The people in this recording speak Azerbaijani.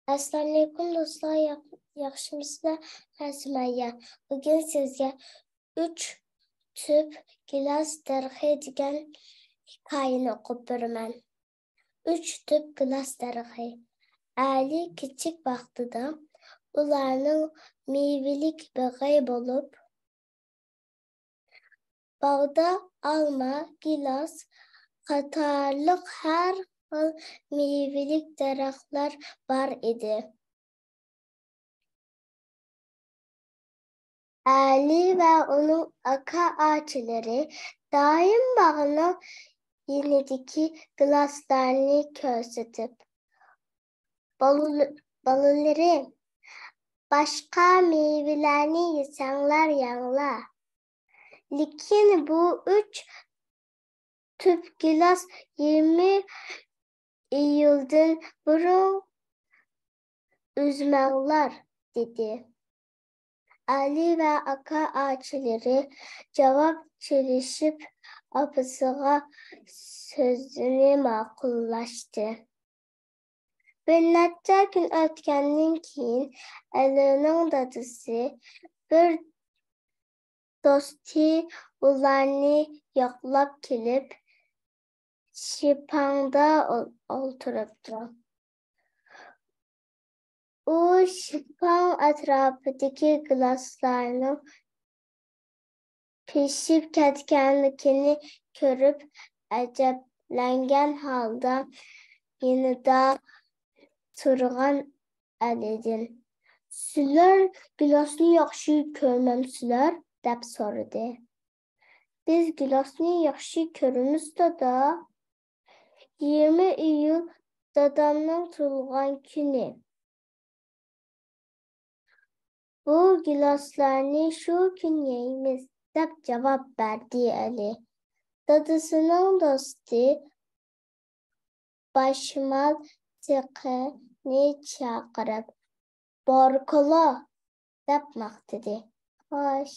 Assalamu alaykum do'stlar, yaxshimisizlar? Men Sumayya. Bugun sizga 3 tüp gilos darxi degan hikoyani o'qib beraman. 3 tüp gilos darxi. Ali kichik vaqtida ularning mevalik bog'i bo'lib, bog'da olma, gilos qatorliq har xil mevalik daraxtlar bor edi. Ali ve onun aka-ağaçları daim bağının yanındaki gilaslarını gösterip balıları başka meyvelerini yesenler yanla. Lakin bu 3 tüp gilas 20 yıldan burun üzmekler dedi. Ali ve aka-ağaçları cevap çalışıp apısığa sözünü makullaştı. Bir neçə gün ötkəndən keyin Ali'nin dadısı bir dostu onlarını yoxlab kelib şipanda oturubdu. O şipan etrafındaki gilaslarının pişip ketkenlikini görüp acəblənən halda yanında turğan Ali'dən "Sizlər gilasını yaxşı görməmsizlər?" deyə sordu. "Biz gilasını yaxşı görürüz da 20 iyul dadamın turğan günü. Bu gilaslarını şu gün yeyimiz" deyə cevap verdi Ali. Dadısının dostu başmal tıqını çağırıp "Barkala" deyə maqtadı. "Xoş,